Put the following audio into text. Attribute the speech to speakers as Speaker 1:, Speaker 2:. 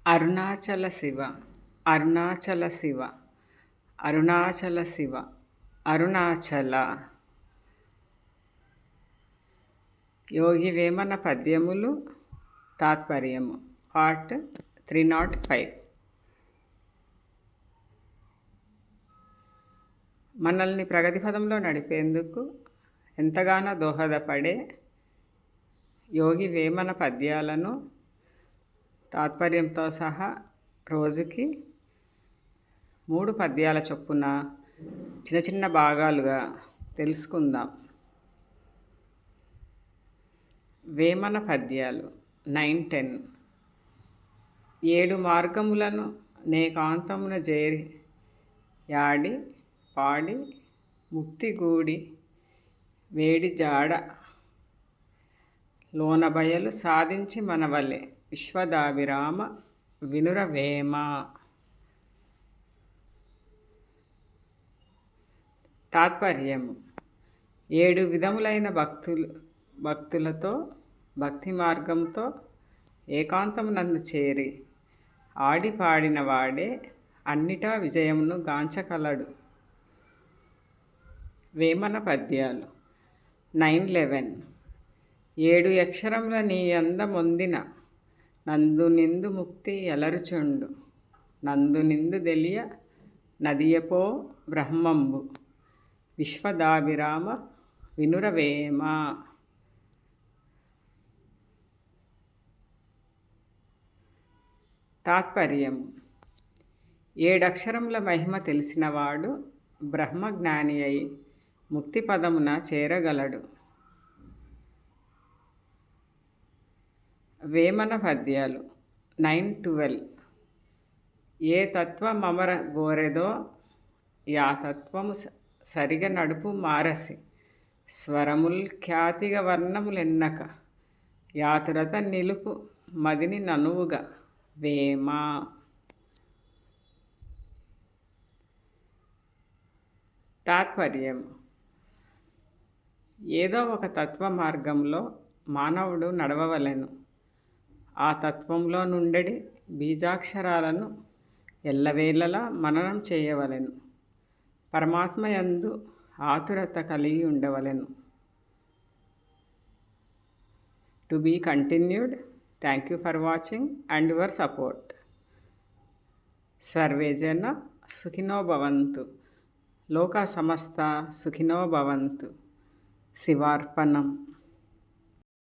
Speaker 1: అరుణాచల శివ అరుణాచల శివ అరుణాచల శివ అరుణాచల. యోగి వేమన పద్యములు తాత్పర్యము పార్ట్ 305. మనల్ని ప్రగతి పదంలో నడిపేందుకు ఎంతగానో దోహదపడే యోగి వేమన పద్యాలను తాత్పర్యంతో సహా రోజుకి 3 పద్యాల చొప్పున చిన్న చిన్న భాగాలుగా తెలుసుకుందాం. వేమన పద్యాలు 9-10. 7 మార్గములను నేకాంతమున చేరి యాడి పాడి ముక్తిగూడి వేడి జాడ లోనబయలు సాధించి మనవలె విశ్వదాభిరామ వినురవేమ. తాత్పర్యము: 7 విధములైన భక్తులతో భక్తి మార్గంతో ఏకాంతమునందు చేరి ఆడి పాడిన వాడే అన్నిటా విజయమును గాంచగలడు. వేమన పద్యాలు 9-11. 7 అక్షరముల నీ అందమొందిన నందు నిందు ముక్తి ఎలరుచుండు నందు నిందు తెలియ నదియపో బ్రహ్మంబు విశ్వదాభిరామ వినురవేమ. తాత్పర్యము: 7 అక్షరముల మహిమ తెలిసినవాడు బ్రహ్మజ్ఞాని అయి ముక్తి పదమున చేరగలడు. వేమన పద్యాలు 9-12. ఏ తత్వమమర గోరెదో యా తత్వము సరిగ నడుపు మారసి స్వరముల్ ఖ్యాతిగ వర్ణములెన్నక యాతురత నిలుపు మదిని ననువుగా వేమ. తాత్పర్యం: ఏదో ఒక తత్వ మార్గంలో మానవుడు నడవవలెను. ఆ తత్వంలో నుండెడి బీజాక్షరాలను ఎల్లవేళలా మననం చేయవలెను. పరమాత్మ యందు ఆతురత కలిగి ఉండవలెను. To be continued. Thank you for watching and your support. సర్వే జన సుఖినో భవంతు. లోకా సమస్త సుఖినో భవంతు. శివార్పణం.